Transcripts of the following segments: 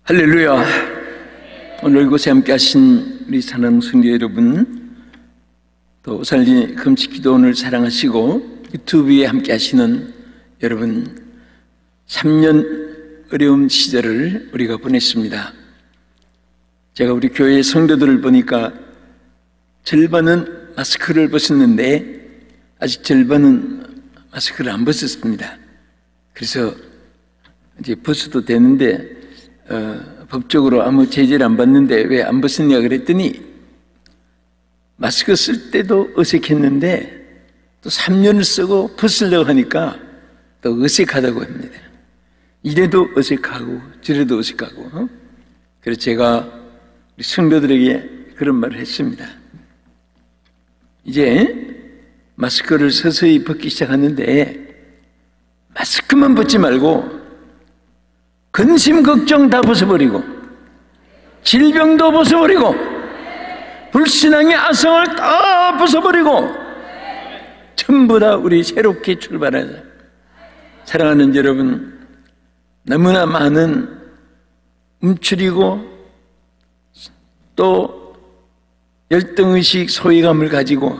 할렐루야. 오늘 이곳에 함께 하신 우리 사랑하는 성도 여러분, 또 오살리 금식기도원을 사랑하시고 유튜브에 함께 하시는 여러분, 3년 어려운 시절을 우리가 보냈습니다. 제가 우리 교회 성도들을 보니까 절반은 마스크를 벗었는데 아직 절반은 마스크를 안 벗었습니다. 그래서 이제 벗어도 되는데 법적으로 아무 제재를 안 받는데 왜 안 벗었냐 그랬더니 마스크 쓸 때도 어색했는데 또 3년을 쓰고 벗으려고 하니까 또 어색하다고 합니다. 이래도 어색하고 저래도 어색하고. 그래서 제가 우리 성도들에게 그런 말을 했습니다. 이제 마스크를 서서히 벗기 시작하는데 마스크만 벗지 말고 근심 걱정 다 벗어버리고 질병도 벗어버리고 불신앙의 아성을 다 벗어버리고 전부 다 우리 새롭게 출발하자. 사랑하는 여러분, 너무나 많은 움츠리고 또 열등의식 소외감을 가지고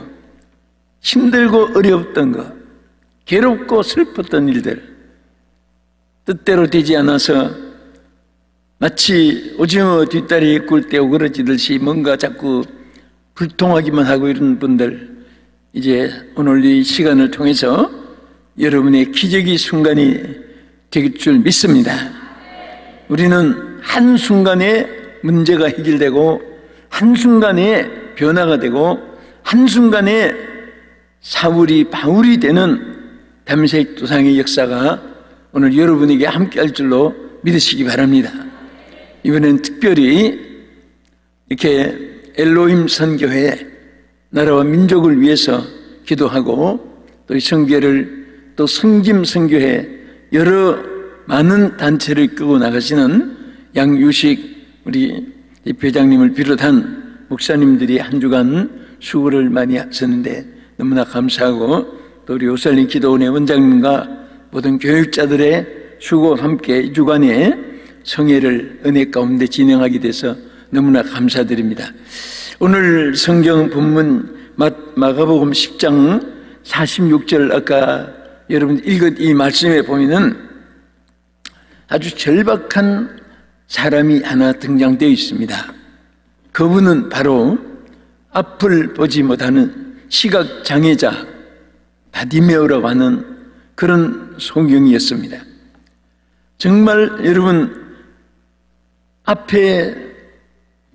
힘들고 어려웠던 것, 괴롭고 슬펐던 일들, 뜻대로 되지 않아서 마치 오징어 뒷다리 굴 때 오그러지듯이 뭔가 자꾸 불통하기만 하고 이런 분들, 이제 오늘 이 시간을 통해서 여러분의 기적의 순간이 될 줄 믿습니다. 우리는 한순간에 문제가 해결되고 한순간에 변화가 되고 한순간에 사울이 바울이 되는 담메색 도상의 역사가 오늘 여러분에게 함께 할 줄로 믿으시기 바랍니다. 이번엔 특별히 이렇게 엘로힘 선교회, 나라와 민족을 위해서 기도하고 또 이 선교회를 또 성김 선교회 여러 많은 단체를 끌고 나가시는 양유식 우리 회장님을 비롯한 목사님들이 한 주간 수고를 많이 하셨는데 너무나 감사하고, 또 우리 오살림 기도원의 원장님과 모든 교육자들의 수고와 함께 이 주간에 성회를 은혜 가운데 진행하게 돼서 너무나 감사드립니다. 오늘 성경 본문 마가복음 10장 46절 아까 여러분 읽은 이 말씀에 보면은 아주 절박한 사람이 하나 등장되어 있습니다. 그분은 바로 앞을 보지 못하는 시각장애자 바디메오라고 하는 그런 소경이었습니다. 정말 여러분, 앞에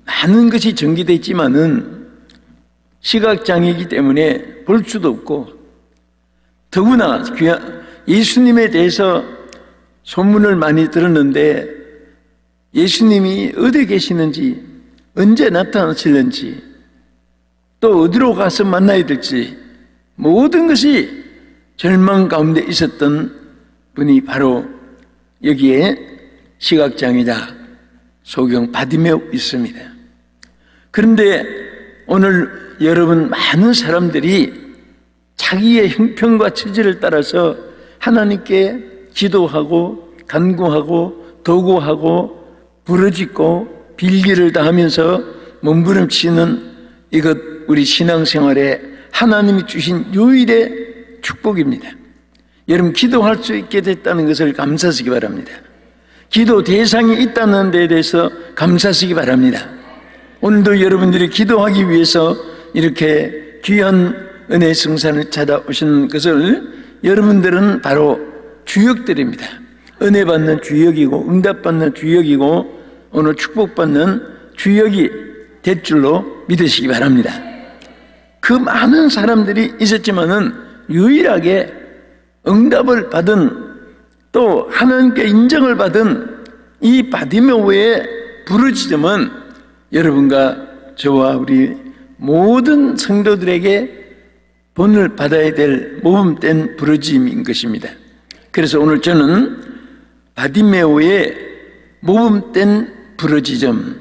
많은 것이 전개되어 있지만은 시각장애이기 때문에 볼 수도 없고, 더구나 예수님에 대해서 소문을 많이 들었는데 예수님이 어디 계시는지, 언제 나타나실는지, 또 어디로 가서 만나야 될지 모든 것이 절망 가운데 있었던 분이 바로 여기에 시각장애자 소경 바디메오 있습니다. 그런데 오늘 여러분, 많은 사람들이 자기의 형편과 처지를 따라서 하나님께 기도하고 간구하고 도구하고 부르짖고 빌기를 다하면서 몸부림치는 이것 우리 신앙생활에 하나님이 주신 유일의 축복입니다. 여러분, 기도할 수 있게 됐다는 것을 감사하시기 바랍니다. 기도 대상이 있다는 데에 대해서 감사하시기 바랍니다. 오늘도 여러분들이 기도하기 위해서 이렇게 귀한 은혜 성산을 찾아오시는 것을 여러분들은 바로 주역들입니다. 은혜 받는 주역이고 응답받는 주역이고 오늘 축복받는 주역이 될 줄로 믿으시기 바랍니다. 그 많은 사람들이 있었지만은 유일하게 응답을 받은, 또 하나님께 인정을 받은 이 바디메오의 부르짖음은 여러분과 저와 우리 모든 성도들에게 본을 받아야 될 모범된 부르짖음인 것입니다. 그래서 오늘 저는 바디메오의 모범된 부르짖음,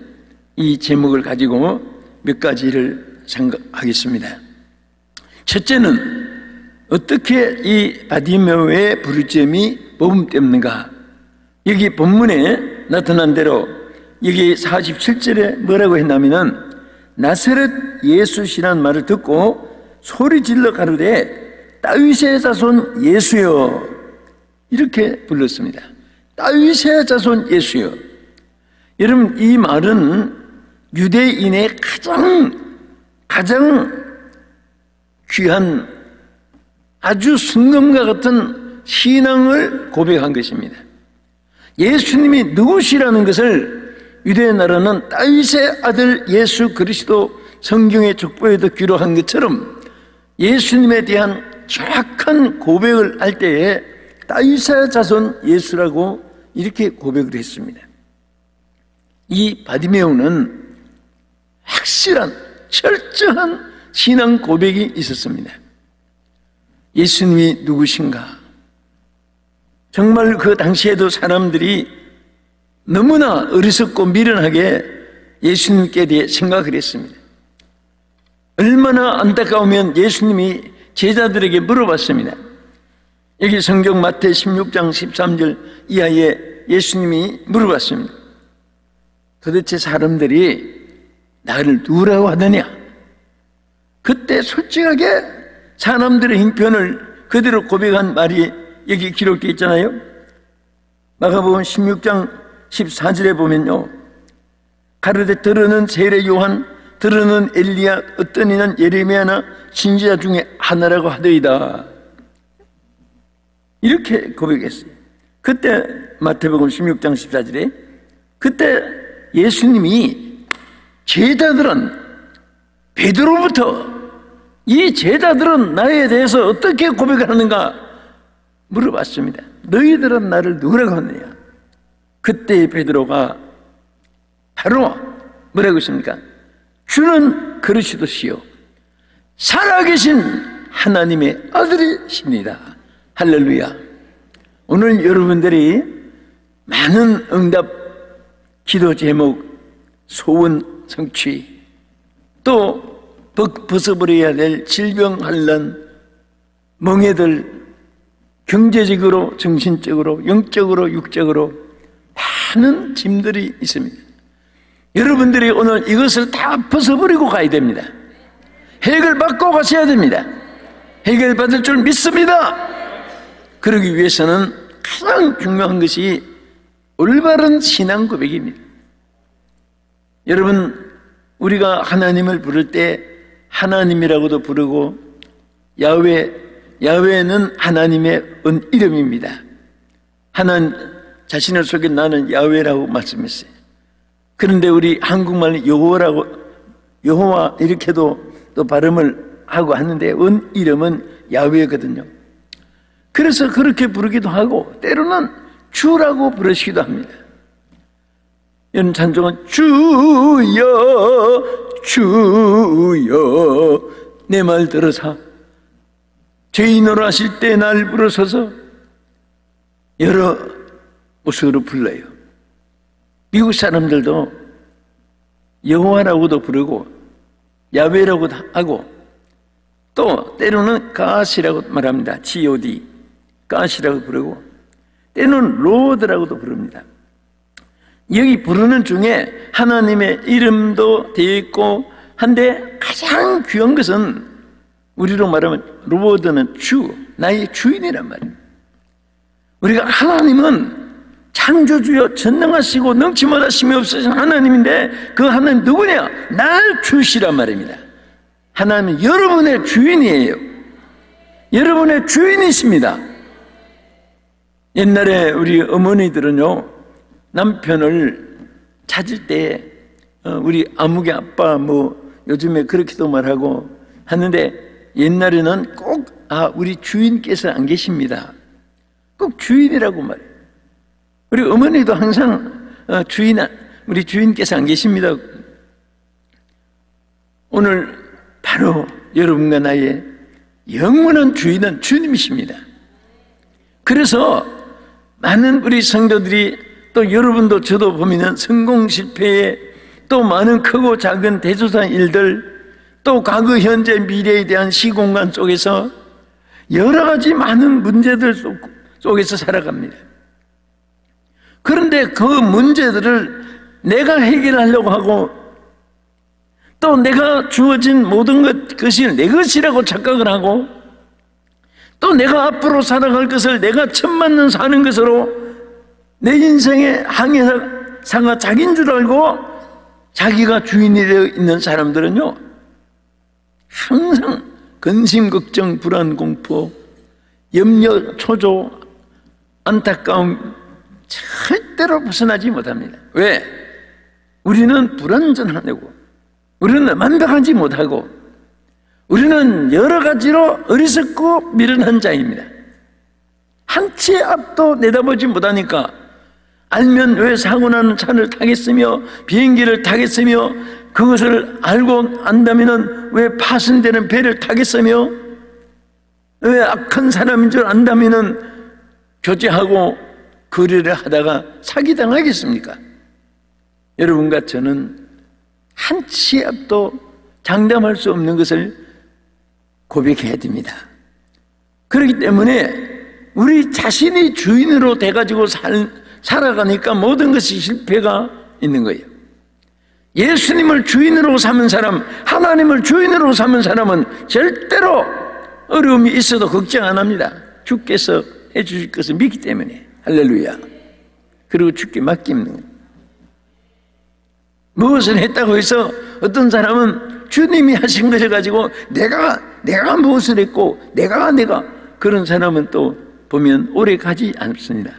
이 제목을 가지고 몇 가지를 생각하겠습니다. 첫째는 어떻게 이 바디메오의 부르짖음이 모범되는가? 여기 본문에 나타난 대로 여기 47절에 뭐라고 했냐면은 나사렛 예수시라는 말을 듣고 소리 질러 가로되 다윗의 자손 예수여, 이렇게 불렀습니다. 다윗의 자손 예수여. 여러분, 이 말은 유대인의 가장 귀한 아주 순금과 같은 신앙을 고백한 것입니다. 예수님이 누구시라는 것을 유대 나라는 다윗의 아들 예수 그리스도 성경의 족보에도 기록한 것처럼 예수님에 대한 정확한 고백을 할 때에 다윗의 자손 예수라고 이렇게 고백을 했습니다. 이 바디메오는 확실한 철저한 신앙 고백이 있었습니다. 예수님이 누구신가? 정말 그 당시에도 사람들이 너무나 어리석고 미련하게 예수님께 대해 생각을 했습니다. 얼마나 안타까우면 예수님이 제자들에게 물어봤습니다. 여기 성경 마태 16장 13절 이하에 예수님이 물어봤습니다. 도대체 사람들이 나를 누구라고 하느냐? 그때 솔직하게 사람들의 형편을 그대로 고백한 말이 여기 기록되어 있잖아요. 마가복음 16장 14절에 보면요, 가로되 들으는 세례 요한, 들으는 엘리야, 어떤 이는 예레미야나 선지자 중에 하나라고 하더이다, 이렇게 고백했어요. 그때 마태복음 16장 14절에 그때 예수님이 제자들은 베드로부터 이 제자들은 나에 대해서 어떻게 고백하는가 물어봤습니다. 너희들은 나를 누구라고 하느냐? 그때 베드로가 바로 뭐라고 했습니까? 주는 그리스도시요 살아계신 하나님의 아들이십니다. 할렐루야. 오늘 여러분들이 많은 응답, 기도 제목, 소원 성취, 또 벗어버려야 될 질병, 환난, 멍해들, 경제적으로, 정신적으로, 영적으로, 육적으로 많은 짐들이 있습니다. 여러분들이 오늘 이것을 다 벗어버리고 가야 됩니다. 해결받고 가셔야 됩니다. 해결받을 줄 믿습니다. 그러기 위해서는 가장 중요한 것이 올바른 신앙 고백입니다. 여러분, 우리가 하나님을 부를 때 하나님이라고도 부르고 야훼는 하나님의 이름입니다. 하나님 자신을 속에 나는 야훼라고 말씀했어요. 그런데 우리 한국말로 여호와 이렇게도 또 발음을 하고 하는데 이름은 야훼거든요. 그래서 그렇게 부르기도 하고 때로는 주라고 부르시기도 합니다. 이런 찬송은 주여 주여 내 말 들으사 죄인으로 하실 때 날 부르소서, 여러 모습으로 불러요. 미국 사람들도 여호와라고도 부르고 야훼라고도 하고 또 때로는 가시라고 말합니다. God, 가시라고 부르고 때로는 로드라고도 부릅니다. 여기 부르는 중에 하나님의 이름도 되어 있고 한데 가장 귀한 것은 우리로 말하면 로드는 주, 나의 주인이란 말이에요. 우리가 하나님은 창조주여 전능하시고 능치 못하심이 없으신 하나님인데 그 하나님 누구냐? 날 주시란 말입니다. 하나님은 여러분의 주인이에요. 여러분의 주인이십니다. 옛날에 우리 어머니들은요, 남편을 찾을 때 우리 아무개 아빠 뭐 요즘에 그렇게도 말하고 하는데 옛날에는 꼭 우리 주인께서 안 계십니다. 꼭 주인이라고 말해요. 우리 어머니도 항상 우리 주인께서 안 계십니다. 오늘 바로 여러분과 나의 영원한 주인은 주님이십니다. 그래서 많은 우리 성도들이 또 여러분도 저도 보면 성공 실패에 또 많은 크고 작은 대조상 일들 또 과거 현재 미래에 대한 시공간 속에서 여러 가지 많은 문제들 속에서 살아갑니다. 그런데 그 문제들을 내가 해결하려고 하고 또 내가 주어진 모든 것이 내 것이라고 착각을 하고 또 내가 앞으로 살아갈 것을 내가 천만년 사는 것으로 내 인생의 항해사가 자기인 줄 알고 자기가 주인이 되어 있는 사람들은요, 항상 근심, 걱정, 불안, 공포, 염려, 초조, 안타까움 절대로 벗어나지 못합니다. 왜? 우리는 불완전하고 우리는 완벽하지 못하고 우리는 여러 가지로 어리석고 미련한 자입니다. 한 치의 앞도 내다보지 못하니까 알면 왜 사고나는 차를 타겠으며 비행기를 타겠으며 그것을 알고 안다면 왜 파손되는 배를 타겠으며 왜 악한 사람인 줄 안다면 교제하고 거래를 하다가 사기당하겠습니까? 여러분과 저는 한 치의 앞도 장담할 수 없는 것을 고백해야 됩니다. 그렇기 때문에 우리 자신이 주인으로 돼가지고 살아가니까 모든 것이 실패가 있는 거예요. 예수님을 주인으로 삼은 사람, 하나님을 주인으로 삼은 사람은 절대로 어려움이 있어도 걱정 안 합니다. 주께서 해주실 것을 믿기 때문에. 할렐루야. 그리고 주께 맡기는 거예요. 무엇을 했다고 해서 어떤 사람은 주님이 하신 것을 가지고 내가 무엇을 했고 내가 그런 사람은 또 보면 오래 가지 않습니다.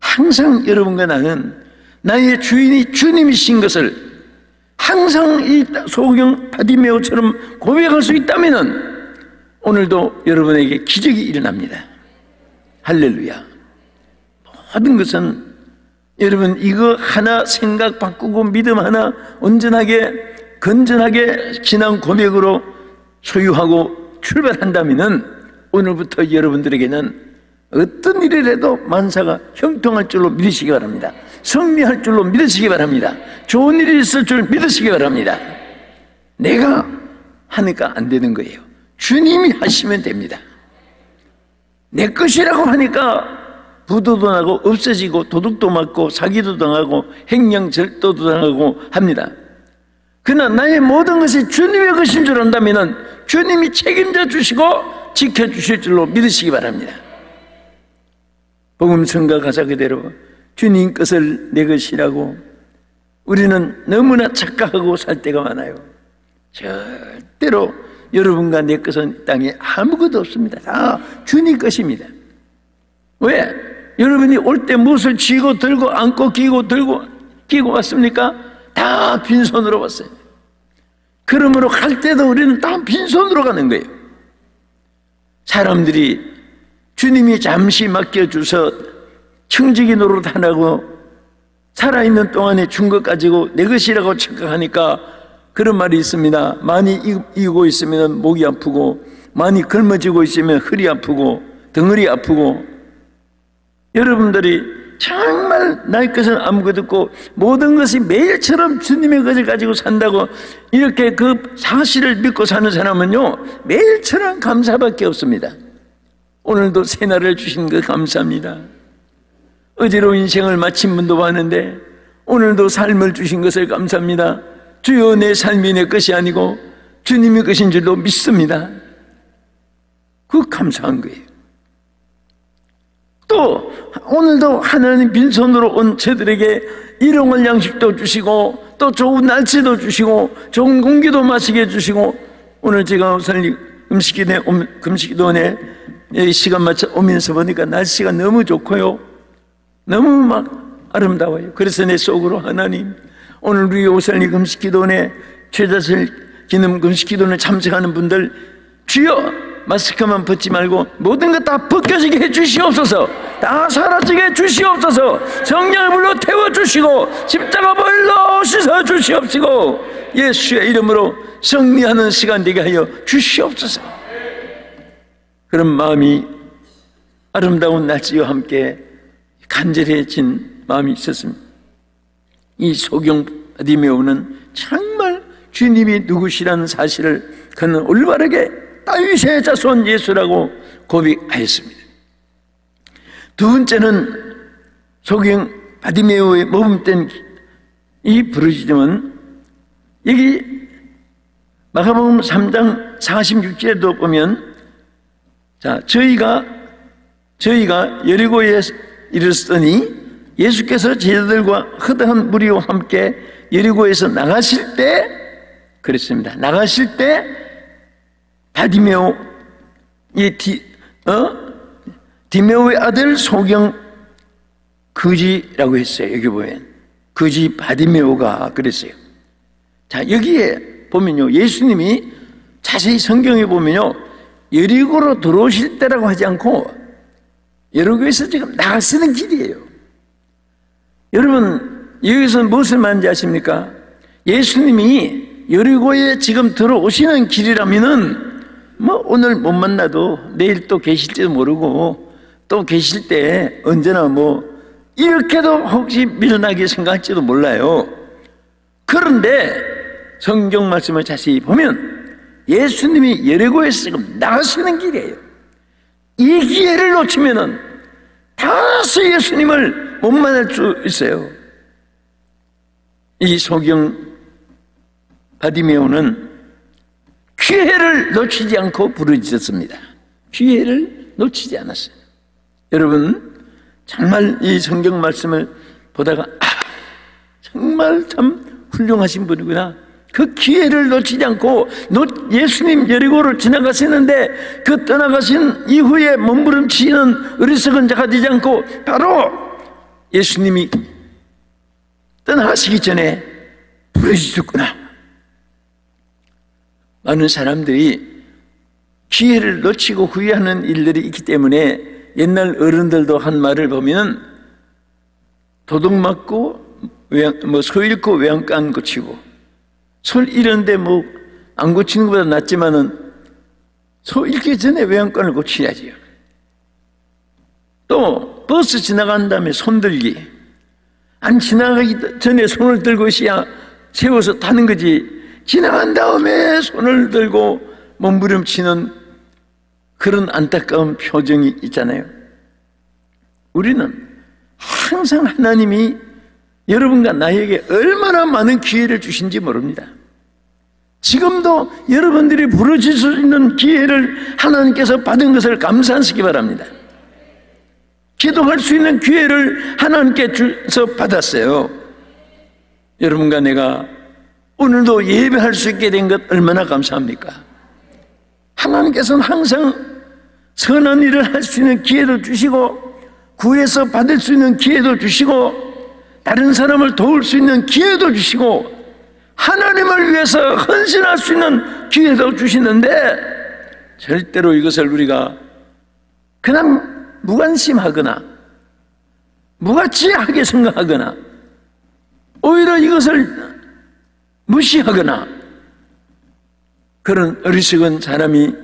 항상 여러분과 나는 나의 주인이 주님이신 것을 항상 이 소경 바디메오처럼 고백할 수 있다면 오늘도 여러분에게 기적이 일어납니다. 할렐루야. 모든 것은 여러분 이거 하나 생각 바꾸고 믿음 하나 온전하게 건전하게 신앙 고백으로 소유하고 출발한다면 오늘부터 여러분들에게는 어떤 일을 해도 만사가 형통할 줄로 믿으시기 바랍니다. 승리할 줄로 믿으시기 바랍니다. 좋은 일이 있을 줄 믿으시기 바랍니다. 내가 하니까 안 되는 거예요. 주님이 하시면 됩니다. 내 것이라고 하니까 부도도 나고 없어지고 도둑도 맞고 사기도 당하고 행령절도도 당하고 합니다. 그러나 나의 모든 것이 주님의 것인 줄 안다면 주님이 책임져 주시고 지켜주실 줄로 믿으시기 바랍니다. 복음성가 가사 그대로 주님 것을 내 것이라고 우리는 너무나 착각하고 살 때가 많아요. 절대로 여러분과 내 것은 땅에 아무것도 없습니다. 다 주님 것입니다. 왜? 여러분이 올 때 무엇을 쥐고 들고 안고 끼고 왔습니까? 다 빈손으로 왔어요. 그러므로 갈 때도 우리는 다 빈손으로 가는 거예요. 사람들이 주님이 잠시 맡겨줘서 청지기 노릇 하라고 살아있는 동안에 준 것 가지고 내 것이라고 착각하니까 그런 말이 있습니다. 많이 이고 있으면 목이 아프고 많이 굶어지고 있으면 허리 아프고 덩어리 아프고 여러분들이 정말 나의 것은 아무것도 없고 모든 것이 매일처럼 주님의 것을 가지고 산다고 이렇게 그 사실을 믿고 사는 사람은요 매일처럼 감사밖에 없습니다. 오늘도 새날을 주신 것 감사합니다. 어제로 인생을 마친 분도 많은데 오늘도 삶을 주신 것을 감사합니다. 주여 내 삶이 내 것이 아니고 주님의 것인 줄로 믿습니다. 그 감사한 거예요. 또 오늘도 하나님 빈손으로 온 저들에게 일용할 양식도 주시고 또 좋은 날씨도 주시고 좋은 공기도 마시게 해주시고 오늘 제가 금식기도원에 시간 맞춰 오면서 보니까 날씨가 너무 좋고요 너무 막 아름다워요. 그래서 내 속으로 하나님 오늘 우리 오살리 금식기도원에 최다슬 기념 금식기도원에 참석하는 분들 주여 마스크만 벗지 말고 모든 것 다 벗겨지게 해주시옵소서. 다 사라지게 해주시옵소서. 성령을 불러 태워주시고 십자가 벌러 씻어 주시옵시고 예수의 이름으로 승리하는 시간 되게 하여 주시옵소서. 그런 마음이 아름다운 날씨와 함께 간절해진 마음이 있었습니다. 이 소경 바디메오는 정말 주님이 누구시라는 사실을 그는 올바르게 다윗의 자손 예수라고 고백하였습니다. 두 번째는 소경 바디메오의 모범된 이 부르짖음은 여기 마가복음 3장 46절에도 보면, 자, 저희가 여리고에 이르렀더니 예수께서 제자들과 허다한 무리와 함께 여리고에서 나가실 때, 그랬습니다. 나가실 때 바디메오, 디메오의 아들 소경 거지라고 했어요. 여기 보면 거지 바디메오가 그랬어요. 자, 여기에 보면요, 예수님이 자세히 성경에 보면요, 여리고로 들어오실 때라고 하지 않고 여리고에서 지금 나가시는 길이에요. 여러분, 여기서 무엇을 말하는지 아십니까? 예수님이 여리고에 지금 들어오시는 길이라면은 뭐 오늘 못 만나도 내일 또 계실지도 모르고, 또 계실 때 언제나 뭐 이렇게도 혹시 밀어나게 생각할지도 몰라요. 그런데 성경 말씀을 자세히 보면 예수님이 여리고에서 지금 나가시는 길이에요. 이 기회를 놓치면은 다시 예수님을 못 만날 수 있어요. 이 소경 바디메오는 기회를 놓치지 않고 부르짖었습니다. 기회를 놓치지 않았어요. 여러분, 정말 이 성경 말씀을 보다가 정말 참 훌륭하신 분이구나. 그 기회를 놓치지 않고 예수님 여리고를 지나가시는데 그 떠나가신 이후에 몸부림치는 어리석은 자가 되지 않고 바로 예수님이 떠나가시기 전에 부르짖었구나. 많은 사람들이 기회를 놓치고 후회하는 일들이 있기 때문에 옛날 어른들도 한 말을 보면 도둑 맞고 소 잃고 외양간 안 고치고, 솔 잃었는데 뭐 안 고치는 것보다 낫지만은 소 잃기 전에 외양간을 고쳐야지요. 또 버스 지나간 다음에 손들기, 안 지나가기 전에 손을 들고 있어야 세워서 타는 거지, 지나간 다음에 손을 들고 몸부림치는 그런 안타까운 표정이 있잖아요. 우리는 항상 하나님이 여러분과 나에게 얼마나 많은 기회를 주신지 모릅니다. 지금도 여러분들이 부르짖을 수 있는 기회를 하나님께서 받은 것을 감사하시기 바랍니다. 기도할 수 있는 기회를 하나님께 주셔서 받았어요. 여러분과 내가 오늘도 예배할 수 있게 된 것 얼마나 감사합니까? 하나님께서는 항상 선한 일을 할 수 있는 기회도 주시고, 구해서 받을 수 있는 기회도 주시고, 다른 사람을 도울 수 있는 기회도 주시고, 하나님을 위해서 헌신할 수 있는 기회도 주시는데, 절대로 이것을 우리가 그냥 무관심하거나 무가치하게 생각하거나 오히려 이것을 무시하거나 그런 어리석은 사람이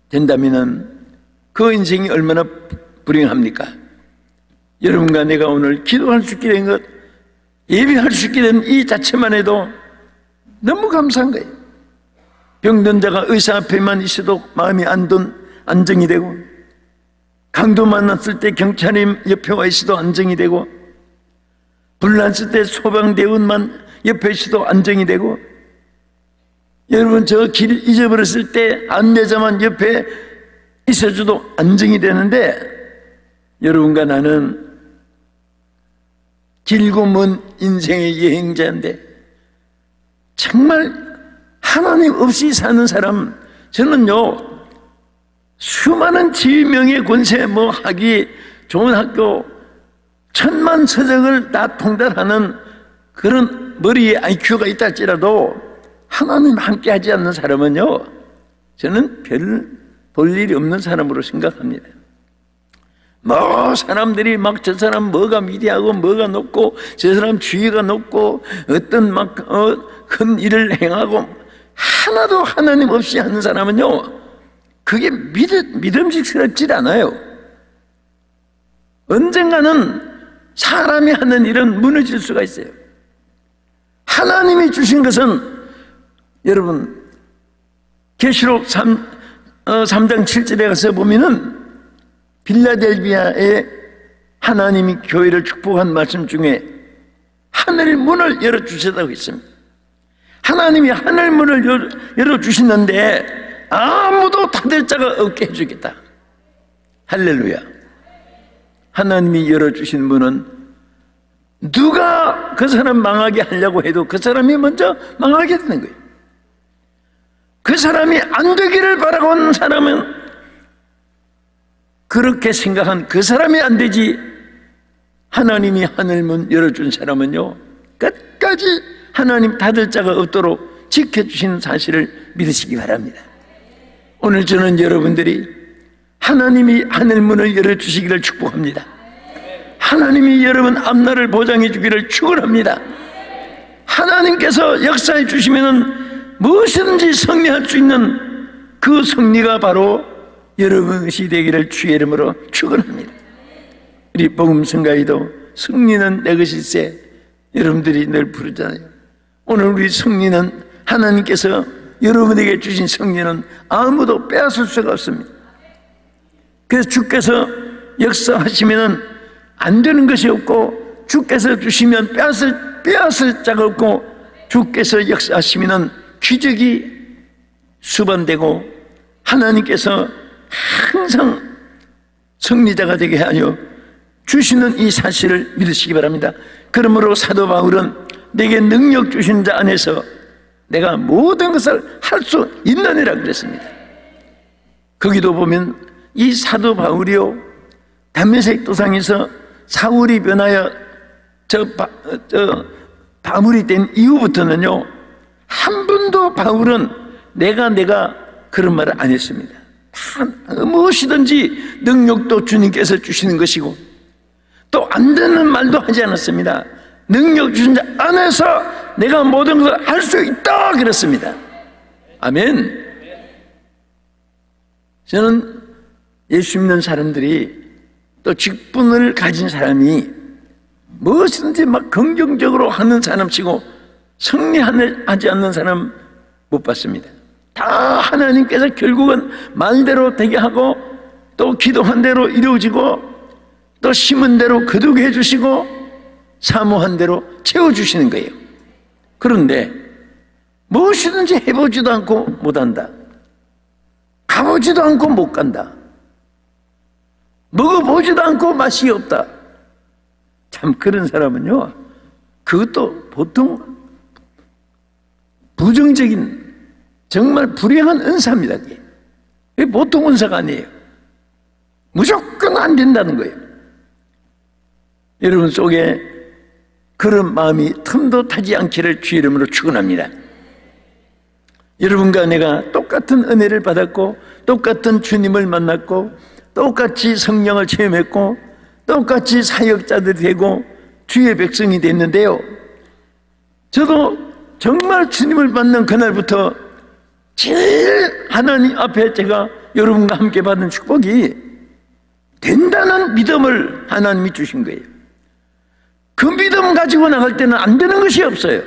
된다면 그 인생이 얼마나 불행합니까? 여러분과 내가 오늘 기도할 수 있게 된 것, 예배할 수 있게 된 이 자체만 해도 너무 감사한 거예요. 병든 자가 의사 앞에만 있어도 마음이 안정이 되고, 강도 만났을 때 경찰이 옆에 와 있어도 안정이 되고, 불났을 때 소방대원만 옆에 있어도 안정이 되고, 여러분 저 길 잊어버렸을 때 안내자만 옆에 있어줘도 안정이 되는데, 여러분과 나는 길고 먼 인생의 여행자인데 정말 하나님 없이 사는 사람, 저는요 수많은 지명의 권세, 뭐 학위, 좋은 학교, 천만 서적을 다 통달하는 그런 머리에 IQ가 있다 할지라도 하나님 함께 하지 않는 사람은요, 저는 별 볼 일이 없는 사람으로 생각합니다. 뭐 사람들이 막 저 사람 뭐가 위대하고 뭐가 높고 저 사람 지위가 높고 어떤 막 큰 일을 행하고 하나도 하나님 없이 하는 사람은요, 그게 믿음직스럽지 않아요. 언젠가는 사람이 하는 일은 무너질 수가 있어요. 하나님이 주신 것은, 여러분 계시록 3장 7절에 가서 보면은 빌라델비아에 하나님이 교회를 축복한 말씀 중에 하늘 문을 열어주셨다고 했습니다. 하나님이 하늘 문을 열어주시는데 아무도 닫을 자가 없게 해주겠다. 할렐루야. 하나님이 열어주신 문은 누가 그 사람 망하게 하려고 해도 그 사람이 먼저 망하게 되는 거예요. 그 사람이 안 되기를 바라고 하는 사람은 그렇게 생각한 그 사람이 안 되지, 하나님이 하늘문 열어준 사람은요 끝까지 하나님 닫을 자가 없도록 지켜주시는 사실을 믿으시기 바랍니다. 오늘 저는 여러분들이 하나님이 하늘문을 열어주시기를 축복합니다. 하나님이 여러분 앞날을 보장해 주기를 축원합니다. 하나님께서 역사해 주시면 무엇이든지 승리할 수 있는 그 승리가 바로 여러분이 되기를 주의 이름으로 축원합니다. 우리 복음성가에도 승리는 내 것일세 여러분들이 늘 부르잖아요. 오늘 우리 승리는 하나님께서 여러분에게 주신 승리는 아무도 빼앗을 수가 없습니다. 그래서 주께서 역사하시면 안 되는 것이 없고, 주께서 주시면 빼앗을 자가 없고, 주께서 역사하시면 기적이 수반되고 하나님께서 항상 승리자가 되게 하여 주시는 이 사실을 믿으시기 바랍니다. 그러므로 사도 바울은 내게 능력 주신 자 안에서 내가 모든 것을 할 수 있느니라 그랬습니다. 거기도 보면 이 사도 바울이요, 다메섹 도상에서 사울이 변하여 바울이 된 이후부터는요 한 번도 바울은 내가 그런 말을 안 했습니다. 무엇이든지 능력도 주님께서 주시는 것이고 또 안 되는 말도 하지 않았습니다. 능력 주신 자 안에서 내가 모든 것을 할 수 있다 그랬습니다. 아멘. 저는 예수 믿는 사람들이 또 직분을 가진 사람이 무엇이든지 막 긍정적으로 하는 사람치고 승리하지 않는 사람 못 봤습니다. 다 하나님께서 결국은 말대로 되게 하고 또 기도한 대로 이루어지고 또 심은 대로 거두게 해주시고 사모한 대로 채워주시는 거예요. 그런데 무엇이든지 해보지도 않고 못한다, 가보지도 않고 못 간다, 먹어보지도 않고 맛이 없다. 참 그런 사람은요 그것도 보통 부정적인 정말 불행한 은사입니다. 그게 보통 은사가 아니에요. 무조건 안 된다는 거예요. 여러분 속에 그런 마음이 틈도 타지 않기를 주의 이름으로 축원합니다. 여러분과 내가 똑같은 은혜를 받았고 똑같은 주님을 만났고 똑같이 성령을 체험했고 똑같이 사역자들이 되고 주의 백성이 됐는데요, 저도 정말 주님을 만난 그날부터 제일 하나님 앞에 제가 여러분과 함께 받은 축복이 된다는 믿음을 하나님이 주신 거예요. 그 믿음 가지고 나갈 때는 안 되는 것이 없어요.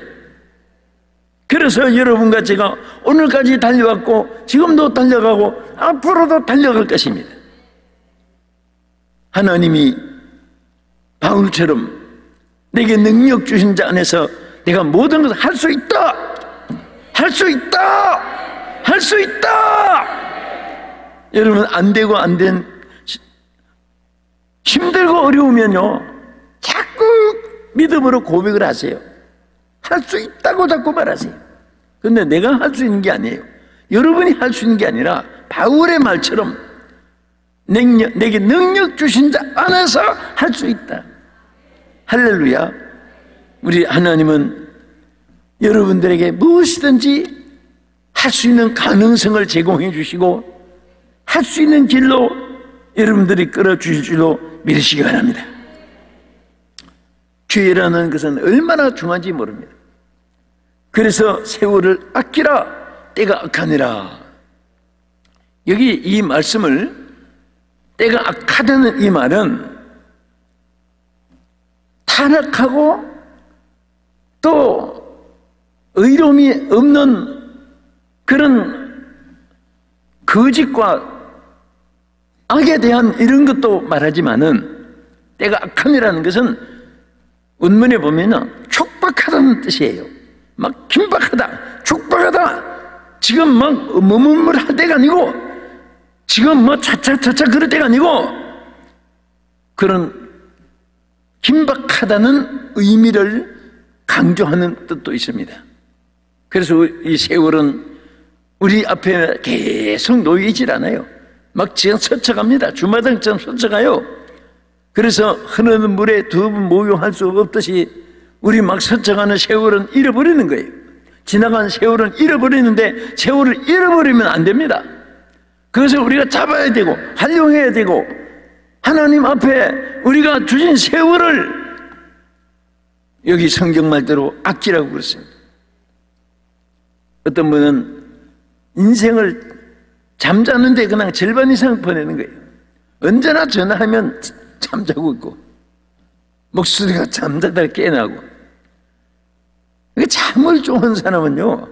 그래서 여러분과 제가 오늘까지 달려왔고 지금도 달려가고 앞으로도 달려갈 것입니다. 하나님이 바울처럼 내게 능력 주신 자 안에서 내가 모든 것을 할 수 있다, 할 수 있다, 할 수 있다. 여러분 안 되고 안 된 힘들고 어려우면요 자꾸 믿음으로 고백을 하세요. 할 수 있다고 자꾸 말하세요. 그런데 내가 할 수 있는 게 아니에요. 여러분이 할 수 있는 게 아니라 바울의 말처럼 내게 능력 주신 자 안에서 할 수 있다. 할렐루야. 우리 하나님은 여러분들에게 무엇이든지 할 수 있는 가능성을 제공해 주시고 할 수 있는 길로 여러분들이 끌어주실 줄로 믿으시기 바랍니다. 기회라는 것은 얼마나 중요한지 모릅니다. 그래서 세월을 아끼라, 때가 악하니라. 여기 이 말씀을, 때가 악하다는 이 말은 타락하고 또 의로움이 없는 그런 거짓과 악에 대한 이런 것도 말하지만은 때가 악함이라는 것은 원문에 보면은 촉박하다는 뜻이에요. 막 긴박하다, 촉박하다. 지금 막 머물머물할 때가 아니고, 지금 뭐 차차차차 그럴 때가 아니고, 그런 긴박하다는 의미를 강조하는 뜻도 있습니다. 그래서 이 세월은 우리 앞에 계속 놓이질 않아요. 막 지금 스쳐갑니다. 주마등처럼 스쳐가요. 그래서 흐르는 물에 두 번 모용할 수 없듯이 우리 막 스쳐가는 세월은 잃어버리는 거예요. 지나간 세월은 잃어버리는데 세월을 잃어버리면 안 됩니다. 그것을 우리가 잡아야 되고 활용해야 되고, 하나님 앞에 우리가 주신 세월을 여기 성경 말대로 아끼라고 그랬습니다. 어떤 분은 인생을 잠자는데 그냥 절반 이상 보내는 거예요. 언제나 전화하면 잠자고 있고, 목소리가 잠자다 깨나고. 잠을 좋은 사람은요,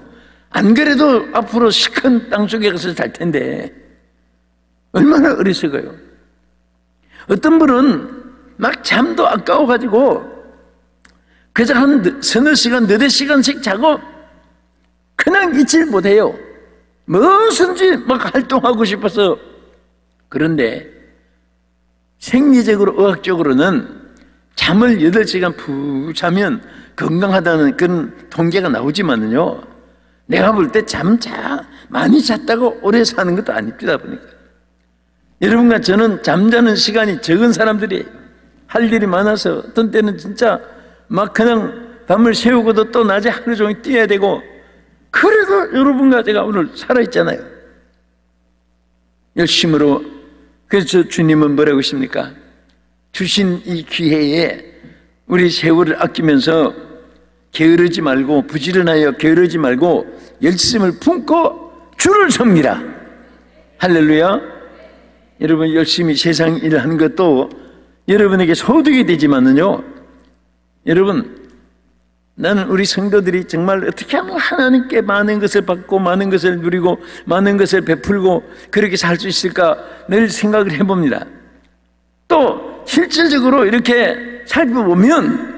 안 그래도 앞으로 시큰 땅속에 가서 잘 텐데 얼마나 어리석어요. 어떤 분은 막 잠도 아까워가지고 그저 한 서너 시간, 너댓 시간씩 자고 그냥 잊질 못해요. 무엇인지 막 활동하고 싶어서. 그런데 생리적으로, 의학적으로는 잠을 8시간 푹 자면 건강하다는 그런 통계가 나오지만은요, 내가 볼 때 많이 잤다고 오래 사는 것도 아닙니다, 보니까. 여러분과 저는 잠자는 시간이 적은 사람들이 할 일이 많아서 어떤 때는 진짜 막 그냥 밤을 새우고도 또 낮에 하루 종일 뛰어야 되고, 그래도 여러분과 제가 오늘 살아있잖아요. 열심으로. 그래서 주님은 뭐라고 하십니까? 주신 이 기회에 우리 세월을 아끼면서 게으르지 말고, 부지런하여 게으르지 말고 열심을 품고 주를 섬기라. 할렐루야. 여러분, 열심히 세상 일을 하는 것도 여러분에게 소득이 되지만은요, 여러분, 나는 우리 성도들이 정말 어떻게 하면 하나님께 많은 것을 받고 많은 것을 누리고 많은 것을 베풀고 그렇게 살 수 있을까 늘 생각을 해봅니다. 또 실질적으로 이렇게 살펴보면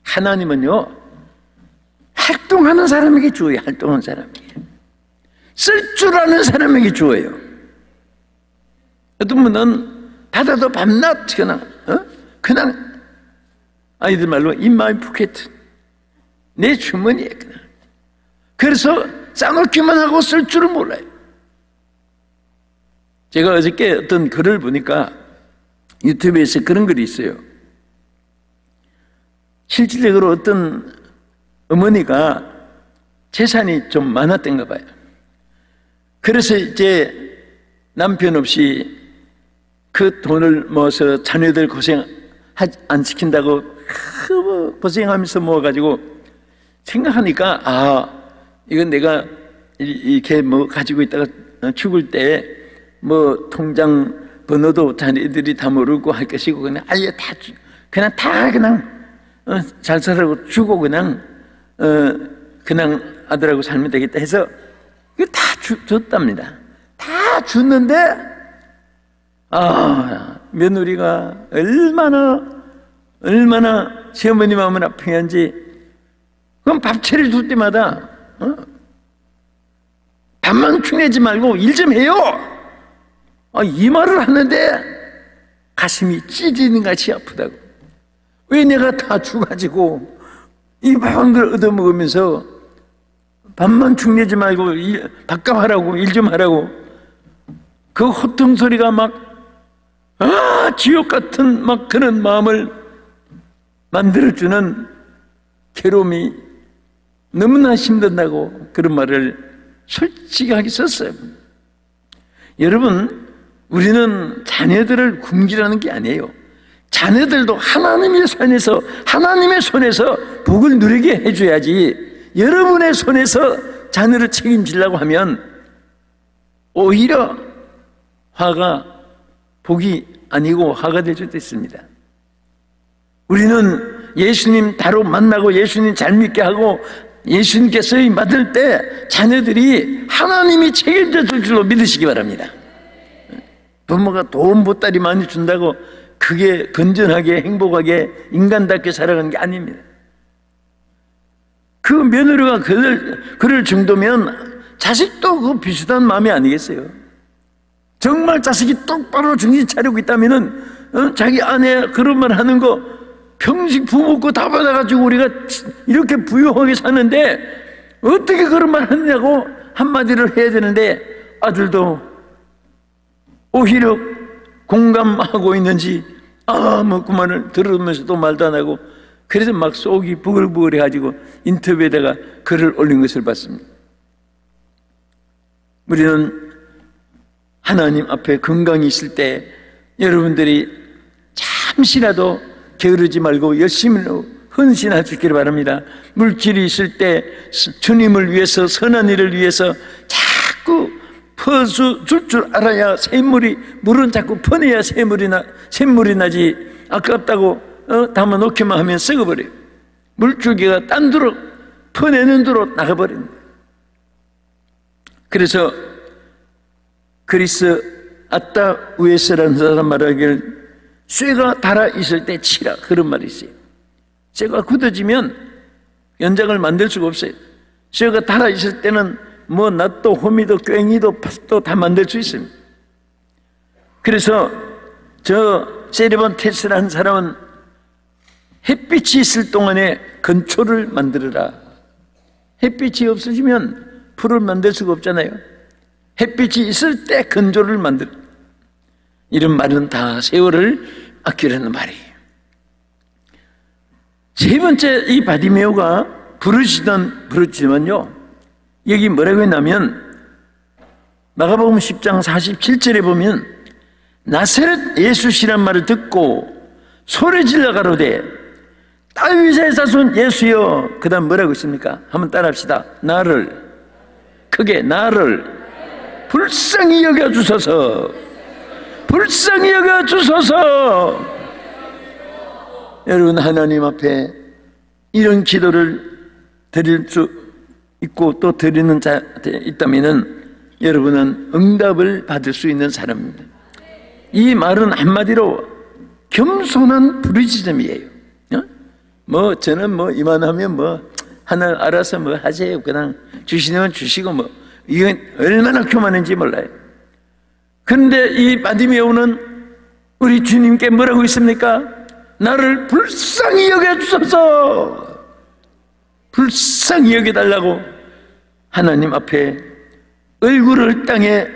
하나님은요, 활동하는 사람에게 주어요. 활동하는 사람에게. 쓸 줄 아는 사람에게 주어요. 어떤 분은 받아도 밤낮 그냥 아이들 말로 in my pocket, 내 주머니에 그냥. 그래서 싸놓기만 하고 쓸 줄은 몰라요. 제가 어저께 어떤 글을 보니까 유튜브에서 그런 글이 있어요. 실질적으로 어떤 어머니가 재산이 좀 많았던가 봐요. 그래서 이제 남편 없이 그 돈을 모아서 자녀들 고생 안 시킨다고 고생하면서 모아가지고 생각하니까, 이건 내가 이렇게 뭐 가지고 있다가 죽을 때 뭐 통장 번호도 자네들이 다 모르고 할 것이고, 그냥 아예 그냥 잘 살라고 주고 그냥 아들하고 살면 되겠다 해서 이거 다 줬답니다. 다 줬는데 며느리가 얼마나 시어머니 마음을 아프게 한지. 그럼 밥 차려줄 때마다 밥만 충내지 말고 일 좀 해요. 이 말을 하는데 가슴이 찢어지는 같이 아프다고. 왜 내가 다 주가지고 이 밥 한 그릇 얻어먹으면서 밥만 충내지 말고 밥값 하라고, 일 좀 하라고. 그 호통 소리가 막 지옥 같은 막 그런 마음을 만들어주는 괴로움이 너무나 힘든다고 그런 말을 솔직하게 썼어요. 여러분, 우리는 자녀들을 굶기라는 게 아니에요. 자녀들도 하나님의 손에서 복을 누리게 해줘야지, 여러분의 손에서 자녀를 책임지려고 하면 오히려 복이 아니고 화가 될 수도 있습니다. 우리는 예수님 바로 만나고 예수님 잘 믿게 하고 예수님께 쓰임 받을 때 자녀들이 하나님이 책임져 줄 줄로 믿으시기 바랍니다. 부모가 돈 보따리 많이 준다고 크게 건전하게 행복하게 인간답게 살아가는 게 아닙니다. 그 며느리가 그럴 정도면 자식도 그 비슷한 마음이 아니겠어요? 정말 자식이 똑바로 정신 차리고 있다면은 자기 아내 그런 말 하는 거 평생 부모 거 다 받아가지고 우리가 이렇게 부유하게 사는데 어떻게 그런 말 하느냐고 한마디를 해야 되는데 아들도 오히려 공감하고 있는지 뭐 그 말을 들으면서도 말도 안 하고 그래서 막 속이 부글부글 해가지고 인터뷰에다가 글을 올린 것을 봤습니다. 우리는 하나님 앞에 건강이 있을 때 여러분들이 잠시라도 게으르지 말고 열심히 헌신할 수 있기를 바랍니다. 물질이 있을 때 주님을 위해서 선한 일을 위해서 자꾸 퍼줄 줄 알아야 물은 자꾸 퍼내야 샘물이 나지 아깝다고 담아 놓기만 하면 썩어버려요. 물줄기가 딴 데로 퍼내는 데로 나가버립니다. 그래서 그리스 아따우에스라는 사람 말하기를 쇠가 달아 있을 때 치라 그런 말이 있어요. 쇠가 굳어지면 연장을 만들 수가 없어요. 쇠가 달아 있을 때는 뭐 낫도 호미도 꽹이도 팥도 다 만들 수 있습니다. 그래서 저 세르반테스라는 사람은 햇빛이 있을 동안에 건초를 만들어라. 햇빛이 없어지면 풀을 만들 수가 없잖아요. 햇빛이 있을 때 건조를 만들어. 이런 말은 다 세월을 아끼려는 말이에요. 세 번째, 이 바디메오가 부르지만요, 여기 뭐라고 했냐면 마가복음 10장 47절에 보면 나사렛 예수시란 말을 듣고 소리질러 가로되 다윗의 자손 예수여. 그 다음 뭐라고 했습니까? 한번 따라합시다. 크게 나를 불쌍히 여겨주소서. 불쌍히 여겨주소서. 여러분, 하나님 앞에 이런 기도를 드릴 수 있고 또 드리는 자 있다면 여러분은 응답을 받을 수 있는 사람입니다. 이 말은 한마디로 겸손한 부르짖음이에요. 뭐 저는 뭐 이만하면 뭐 하나 알아서 뭐 하세요. 그냥 주시면 주시고 뭐 이건 얼마나 교만한지 몰라요. 그런데 이 바디메오는 우리 주님께 뭐라고 했습니까? 나를 불쌍히 여겨주소서. 불쌍히 여겨달라고 하나님 앞에 얼굴을 땅에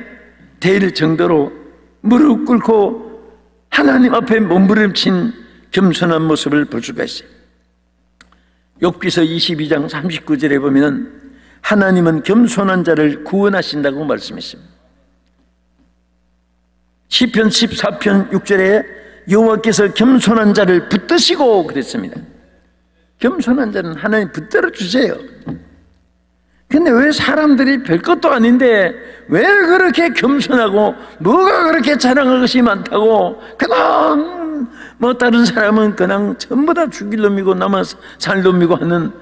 대일 정도로 무릎 꿇고 하나님 앞에 몸부림친 겸손한 모습을 볼 수가 있어요. 욥기서 22장 39절에 보면 하나님은 겸손한 자를 구원하신다고 말씀했습니다. 시편 14편 6절에 여호와께서 겸손한 자를 붙드시고 그랬습니다. 겸손한 자는 하나님 붙들어 주세요. 근데 왜 사람들이 별것도 아닌데 왜 그렇게 겸손하고 뭐가 그렇게 자랑할 것이 많다고 그냥 뭐 다른 사람은 그냥 전부 다 죽일 놈이고 나만 살 놈이고 하는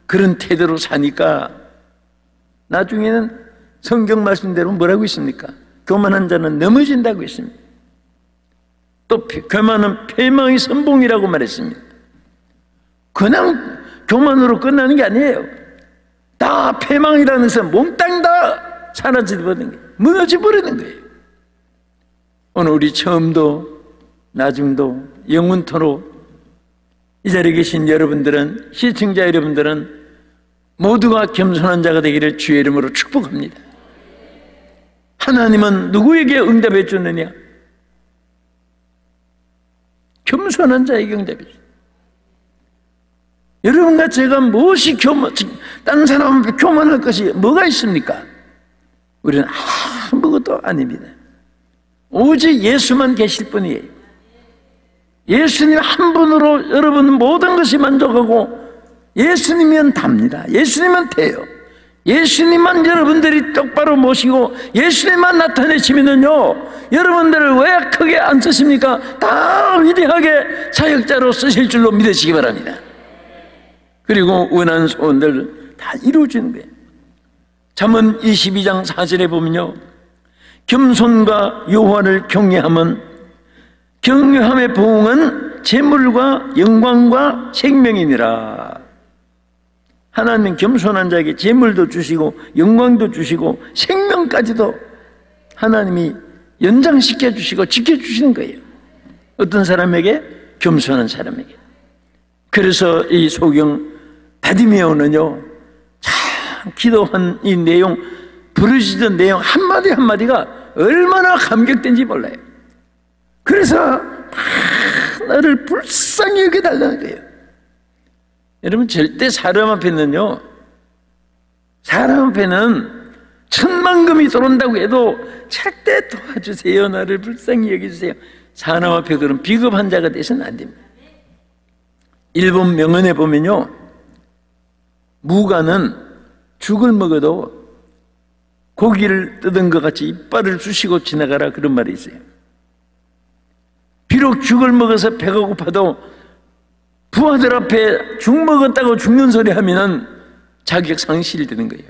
그런 태도로 사니까 나중에는 성경 말씀대로 뭐라고 있습니까? 교만한 자는 넘어진다고 했습니다. 또 교만은 패망의 선봉이라고 말했습니다. 그냥 교만으로 끝나는 게 아니에요. 다 패망이라는 것은 몽땅 다 사라져버리는 거예요. 무너져버리는 거예요. 오늘 우리 처음도 나중도 영원토록 이 자리에 계신 여러분들은, 시청자 여러분들은 모두가 겸손한 자가 되기를 주의 이름으로 축복합니다. 하나님은 누구에게 응답해 주느냐? 겸손한 자에게 응답해 주. 여러분과 제가 무엇이 다른 사람 앞에 교만할 것이 뭐가 있습니까? 우리는 아무것도 아닙니다. 오직 예수만 계실 뿐이에요. 예수님 한 분으로 여러분 모든 것이 만족하고 예수님이면 답니다. 예수님은 돼요. 예수님만 여러분들이 똑바로 모시고 예수님만 나타내시면요, 여러분들을 왜 크게 안 쓰십니까? 다 위대하게 사역자로 쓰실 줄로 믿으시기 바랍니다. 그리고 원하는 소원들 다 이루어지는 거예요. 잠언 22장 4절에 보면요, 겸손과 여호와를 경외함은 경외함의 보응은 재물과 영광과 생명이니라. 하나님은 겸손한 자에게 재물도 주시고 영광도 주시고 생명까지도 하나님이 연장시켜 주시고 지켜주시는 거예요. 어떤 사람에게? 겸손한 사람에게. 그래서 이 소경 바디메오는요, 참 기도한 이 내용, 부르짖은 내용 한마디 한마디가 얼마나 감격된지 몰라요. 그래서 나를 불쌍히 여겨달라는 거예요. 여러분, 절대 사람 앞에는요, 사람 앞에는 천만금이 들어온다고 해도 절대 도와주세요, 나를 불쌍히 여겨주세요, 사람 앞에 그런 비겁한 자가 되서는 안 됩니다. 일본 명언에 보면요, 무가는 죽을 먹어도 고기를 뜯은 것 같이 이빨을 쑤시고 지나가라, 그런 말이 있어요. 비록 죽을 먹어서 배가 고파도 부하들 앞에 죽 먹었다고 죽는 소리 하면은 자격 상실이 되는 거예요.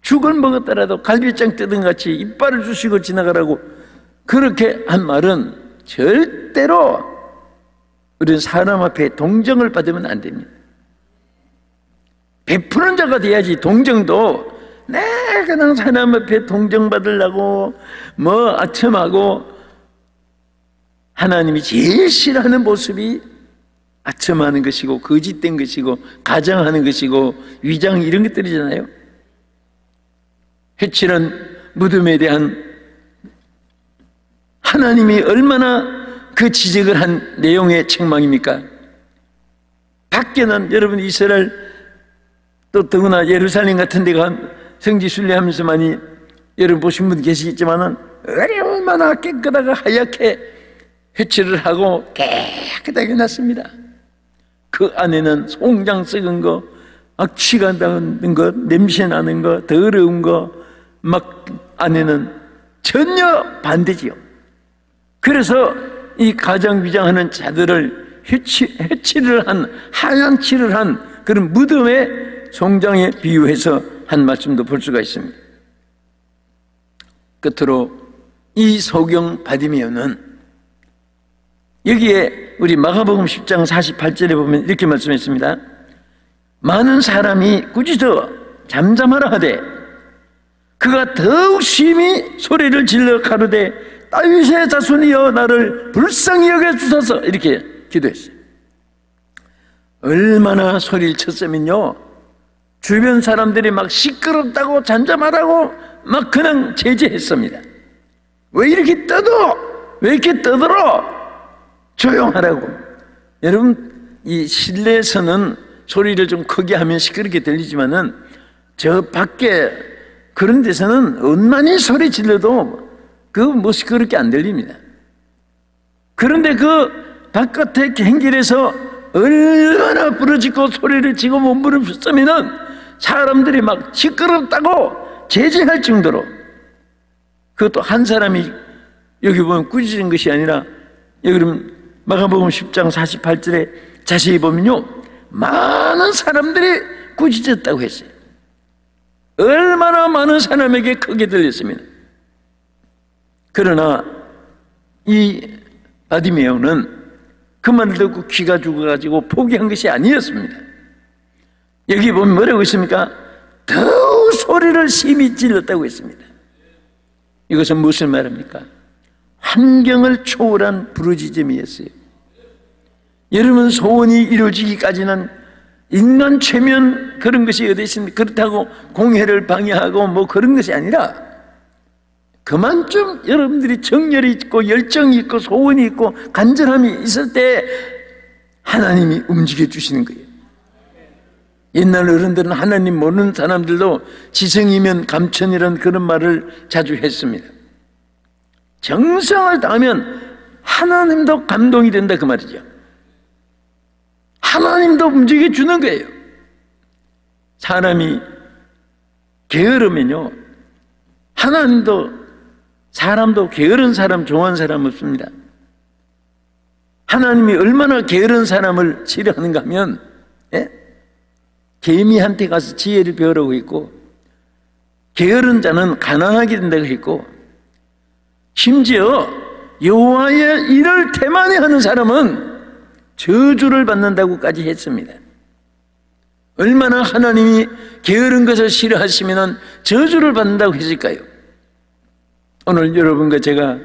죽을 먹었더라도 갈비짱 뜯은 것 같이 이빨을 쑤시고 지나가라고 그렇게 한 말은 절대로 우리는 사람 앞에 동정을 받으면 안 됩니다. 베푸는 자가 돼야지. 동정도 내 그냥 사람 앞에 동정받으려고 뭐 아첨하고, 하나님이 제일 싫어하는 모습이 아첨하는 것이고 거짓된 것이고 가장하는 것이고 위장 이런 것들이잖아요. 해치는 무덤에 대한 하나님이 얼마나 그 지적을 한 내용의 책망입니까? 밖에는 여러분 이스라엘 또 더구나 예루살렘 같은 데가 성지 순례하면서 많이 여러분 보신 분 계시겠지만은 얼마나 깨끗하고 하얗게 회치를 하고 깨끗하게 놨습니다. 그 안에는 송장 썩은 거, 악취가 나는 거, 냄새 나는 거, 더러운 거, 막 안에는 전혀 반대지요. 그래서 이 가장위장하는 자들을 해치를 한, 하얀 칠을 한 그런 무덤의 송장에 비유해서 한 말씀도 볼 수가 있습니다. 끝으로 이 소경 바디메오는 여기에 우리 마가복음 10장 48절에 보면 이렇게 말씀했습니다. 많은 사람이 꾸짖어 잠잠하라 하되 그가 더욱 심히 소리를 질러 가로되 다윗의 자손이여 나를 불쌍히 여겨주소서, 이렇게 기도했어요. 얼마나 소리를 쳤으면요, 주변 사람들이 막 시끄럽다고 잠잠하라고 막 그냥 제지했습니다. 왜 이렇게 떠들어? 왜 이렇게 떠들어? 조용하라고. 여러분, 이 실내에서는 소리를 좀 크게 하면 시끄럽게 들리지만은 저 밖에 그런 데서는 얼마나 소리 질러도 뭐 시끄럽게 안 들립니다. 그런데 그 바깥의 행길에서 얼마나 부르짖고 소리를 지고 몸부림쳤으면은 사람들이 막 시끄럽다고 제지할 정도로, 그것도 한 사람이 여기 보면 꾸짖은 것이 아니라 여기 그러면 마가복음 10장 48절에 자세히 보면요, 많은 사람들이 꾸짖었다고 했어요. 얼마나 많은 사람에게 크게 들렸습니다. 그러나 이 바디메오는 그 말을 듣고 귀가 죽어가지고 포기한 것이 아니었습니다. 여기 보면 뭐라고 했습니까? 더욱 소리를 심히 질렀다고 했습니다. 이것은 무슨 말입니까? 환경을 초월한 부르짖음이었어요. 여러분, 소원이 이루어지기까지는 인간 최면 그런 것이 어디 있습니까? 그렇다고 공회를 방해하고 뭐 그런 것이 아니라 그만큼 여러분들이 정열이 있고 열정이 있고 소원이 있고 간절함이 있을 때 하나님이 움직여 주시는 거예요. 옛날 어른들은 하나님 모르는 사람들도 지성이면 감천이라는 그런 말을 자주 했습니다. 정성을 다하면 하나님도 감동이 된다, 그 말이죠. 하나님도 움직여 주는 거예요. 사람이 게으르면요, 하나님도 사람도 게으른 사람 좋아하는 사람 없습니다. 하나님이 얼마나 게으른 사람을 치료하는가 하면, 개미한테 가서 지혜를 배우라고 했고, 게으른 자는 가난하게 된다고 했고, 심지어 여호와의 일을 태만히 하는 사람은 저주를 받는다고까지 했습니다. 얼마나 하나님이 게으른 것을 싫어하시면 저주를 받는다고 했을까요? 오늘 여러분과 제가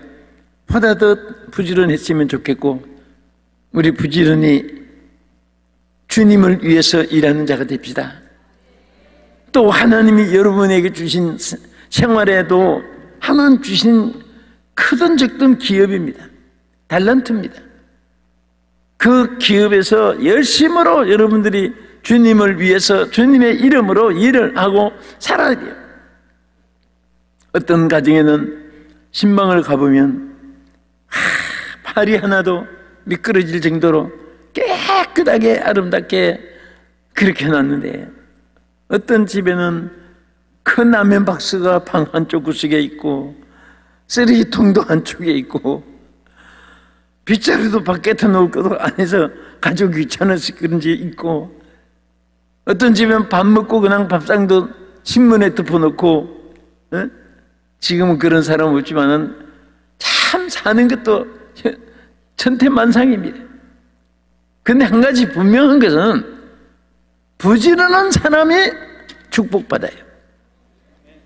보다 더 부지런했으면 좋겠고, 우리 부지런히 주님을 위해서 일하는 자가 됩시다. 또 하나님이 여러분에게 주신 생활에도 하나님 주신 크든 적든 기업입니다. 달란트입니다. 그 기업에서 열심으로 여러분들이 주님을 위해서 주님의 이름으로 일을 하고 살아야 돼요. 어떤 가정에는 신방을 가보면 팔이 하나도 미끄러질 정도로 깨끗하게 아름답게 그렇게 해놨는데, 어떤 집에는 큰 라면 박스가 방 한쪽 구석에 있고 쓰레기통도 한쪽에 있고 빗자루도 밖에다 놓을 것도 안에서 가족이 귀찮아서 그런지 있고, 어떤 집은 밥 먹고 그냥 밥상도 신문에 덮어놓고, 지금은 그런 사람 없지만은 참 사는 것도 천태만상입니다. 근데 한 가지 분명한 것은 부지런한 사람이 축복받아요.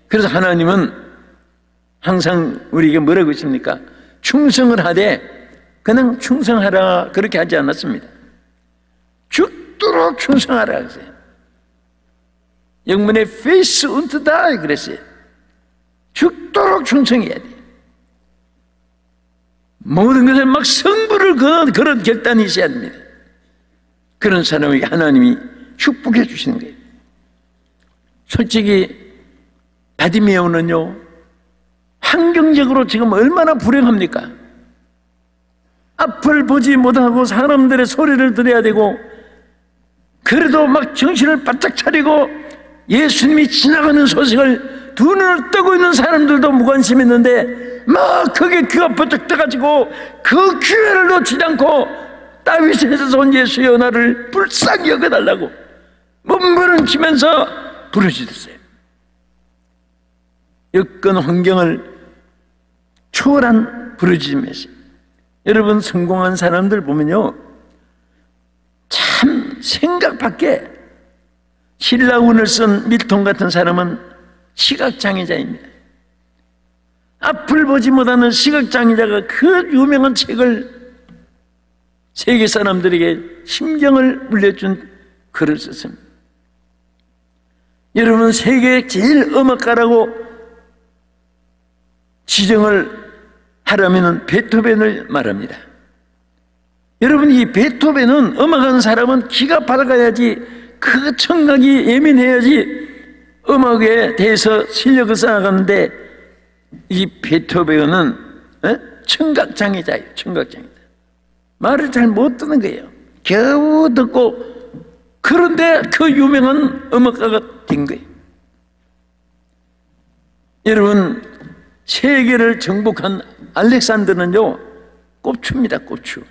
그래서 하나님은 항상 우리에게 뭐라고 했습니까? 충성을 하되 그냥 충성하라 그렇게 하지 않았습니다. 죽도록 충성하라 그랬어요. 영문에 face unto die 그랬어요. 죽도록 충성해야 돼요. 모든 것에 막 승부를 거는 그런 결단이 있어야 됩니다. 그런 사람에게 하나님이 축복해 주시는 거예요. 솔직히 바디메오는요, 환경적으로 지금 얼마나 불행합니까? 앞을 보지 못하고 사람들의 소리를 들어야 되고, 그래도 막 정신을 바짝 차리고 예수님이 지나가는 소식을 두 눈을 뜨고 있는 사람들도 무관심했는데, 막 그게 귀가 번쩍 떠가지고 그 기회를 놓치지 않고 다윗에서 온 예수의 연하를 불쌍히 여겨달라고 몸부림치면서 부르짖었어요. 여건 환경을 초월한 부르짖음이었어요. 여러분, 성공한 사람들 보면요, 참 생각 밖에, 신라운을 쓴 밀통 같은 사람은 시각장애자입니다. 앞을 보지 못하는 시각장애자가 그 유명한 책을 세계 사람들에게 심경을 물려준 글을 썼습니다. 여러분, 세계 제일 음악가라고 지정을 하려면 베토벤을 말합니다. 여러분, 이 베토벤은 음악하는 사람은 기가 밝아야지, 그 청각이 예민해야지 음악에 대해서 실력을 쌓아가는데, 이 베토벤은 청각장애자예요. 청각장애자. 말을 잘 못 듣는 거예요. 겨우 듣고, 그런데 그 유명한 음악가가 된 거예요. 여러분, 세계를 정복한 알렉산더는요, 꼽추입니다. 꼽추.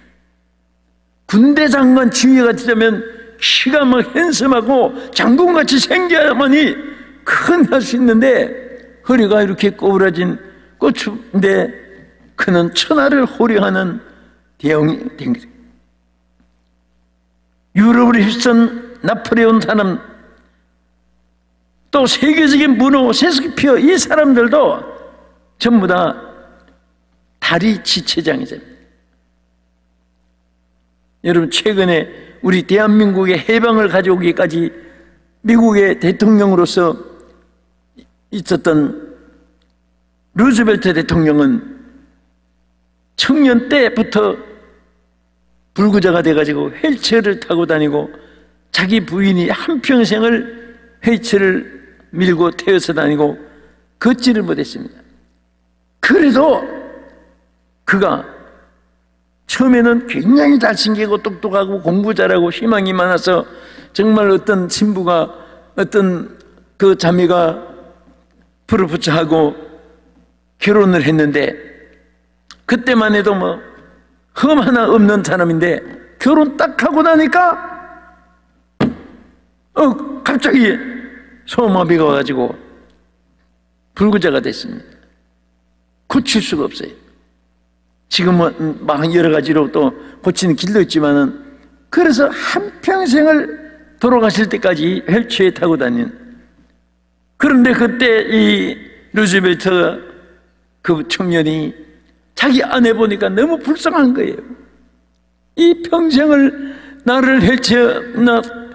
군대 장관 지휘가 되려면 키가 막 핸섬하고 장군같이 생겨야만이 큰 할 수 있는데, 허리가 이렇게 꼬부라진 꼽추인데 그는 천하를 호령하는 대형이 된 거죠. 유럽을 휩쓴 나폴레온 사람, 또 세계적인 문호 셰익스피어, 이 사람들도 전부 다 다리 지체장애자입니다. 여러분, 최근에 우리 대한민국의 해방을 가져오기까지 미국의 대통령으로서 있었던 루즈벨트 대통령은 청년 때부터 불구자가 돼가지고 휠체어를 타고 다니고, 자기 부인이 한평생을 휠체어를 밀고 태워서 다니고 걷지를 못했습니다. 그래도 그가 처음에는 굉장히 잘생기고 똑똑하고 공부 잘하고 희망이 많아서 정말 어떤 신부가, 어떤 그 자매가 프로포즈하고 결혼을 했는데, 그때만 해도 뭐 흠 하나 없는 사람인데 결혼 딱 하고 나니까 갑자기 소마비가 와가지고 불구자가 됐습니다. 고칠 수가 없어요. 지금은 막 여러 가지로 또 고치는 길도 있지만은, 그래서 한평생을 돌아가실 때까지 휠체어에 타고 다닌. 그런데 그때 이 루즈벨트 그 청년이 자기 아내 보니까 너무 불쌍한 거예요. 이 평생을 나를 휠체어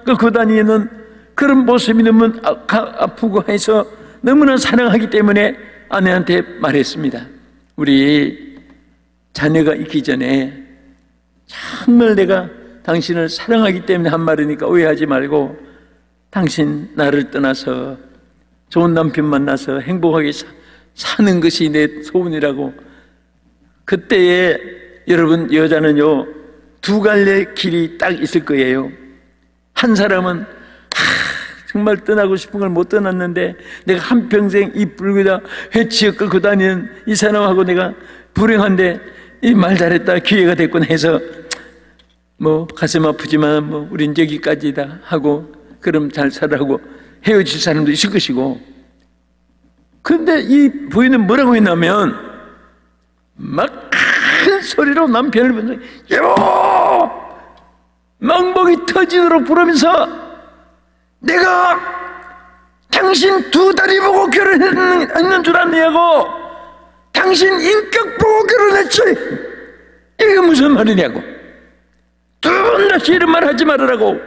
끌고 다니는 그런 모습이 너무 아프고 해서 너무나 사랑하기 때문에 아내한테 말했습니다. 우리 자녀가 있기 전에 정말 내가 당신을 사랑하기 때문에 한 말이니까 오해하지 말고 당신 나를 떠나서 좋은 남편 만나서 행복하게 사는 것이 내 소원이라고. 그때에 여러분, 여자는요 두 갈래 길이 딱 있을 거예요. 한 사람은 정말 떠나고 싶은 걸 못 떠났는데 내가 한평생 이 불구다 회치어 끌고 다니는 이 사람하고 내가 불행한데 이 말 잘했다, 기회가 됐군 해서 뭐 가슴 아프지만 뭐 우린 여기까지다 하고 그럼 잘 살아고 헤어질 사람도 있을 것이고. 그런데 이 부인은 뭐라고 했냐면 막 큰 소리로 남편을 부르면서 여보! 막 목이 터지도록 부르면서 내가 당신 두 다리 보고 결혼했는 줄 아냐고, 당신 인격 보고 결혼했지, 이게 무슨 말이냐고, 두 번 다시 이런 말 하지 말으라고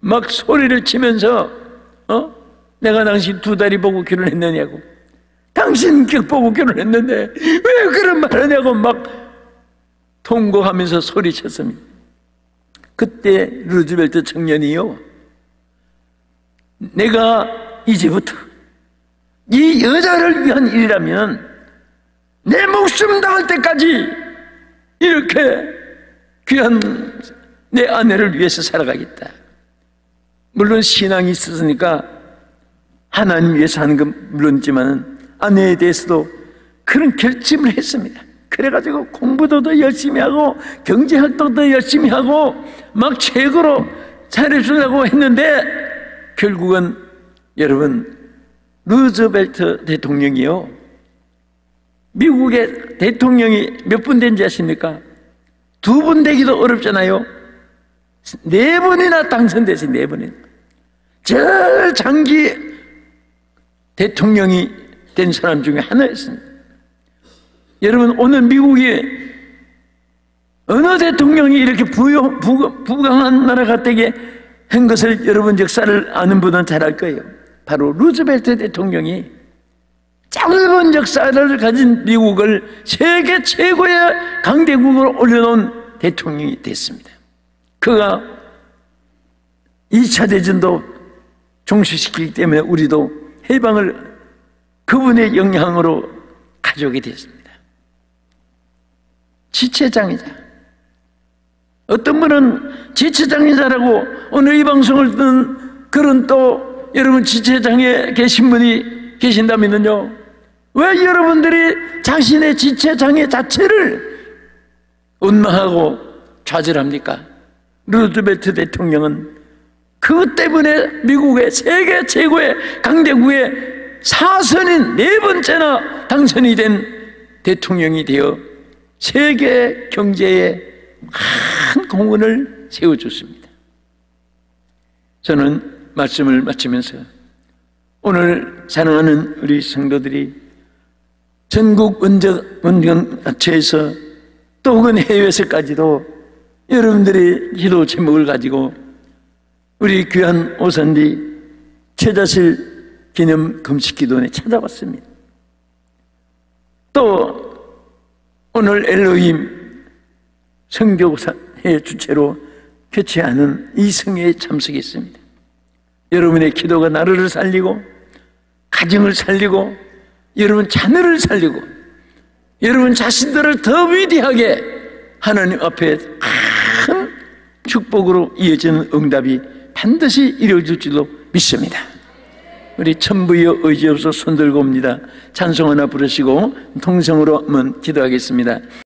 막 소리를 치면서 내가 당신 두 다리 보고 결혼했느냐고, 당신 인격 보고 결혼했는데 왜 그런 말 하냐고 막 통곡하면서 소리쳤습니다. 그때 루즈벨트 청년이요, 내가 이제부터 이 여자를 위한 일이라면 내 목숨 다할 때까지 이렇게 귀한 내 아내를 위해서 살아가겠다. 물론 신앙이 있었으니까 하나님 위해서 하는 건 물론이지만 아내에 대해서도 그런 결심을 했습니다. 그래가지고 공부도 더 열심히 하고 경제활동도 더 열심히 하고 막 최고로 잘해주려고 했는데 결국은 여러분, 루즈벨트 대통령이요, 미국의 대통령이 몇 분 된지 아십니까? 2분 되기도 어렵잖아요. 4번이나 당선됐어요. 4번이나. 제일 장기 대통령이 된 사람 중에 하나였습니다. 여러분, 오늘 미국이 어느 대통령이 이렇게 부강한 나라가 되게 한 것을 여러분 역사를 아는 분은 잘 알 거예요. 바로 루즈벨트 대통령이 짧은 역사를 가진 미국을 세계 최고의 강대국으로 올려놓은 대통령이 됐습니다. 그가 2차 대전도 종식시키기 때문에 우리도 해방을 그분의 영향으로 가져오게 됐습니다. 지체장애자, 어떤 분은 지체장애자라고 오늘 이 방송을 듣는 그런 또 여러분 지체장애 계신 분이 계신다면요, 왜 여러분들이 자신의 지체장애 자체를 원망하고 좌절합니까? 루즈벨트 대통령은 그것 때문에 미국의 세계 최고의 강대국의 사선인 4번째나 당선이 된 대통령이 되어 세계 경제에 큰 공헌을 세워줬습니다. 저는 말씀을 마치면서 오늘 사랑하는 우리 성도들이 전국 원정체에서 또 혹은 해외에서까지도 여러분들이 기도 제목을 가지고 우리 귀한 오산리 최자실 기념 금식기도원에 찾아왔습니다. 또 오늘 엘로힘 성교사의 주체로 개최하는 이 성회에 참석했습니다. 여러분의 기도가 나라를 살리고 가정을 살리고 여러분 자녀를 살리고 여러분 자신들을 더 위대하게 하나님 앞에 큰 축복으로 이어지는 응답이 반드시 이루어질 줄로 믿습니다. 우리 천부여 의지없어 손들고 옵니다. 찬송 하나 부르시고 통성으로 한번 기도하겠습니다.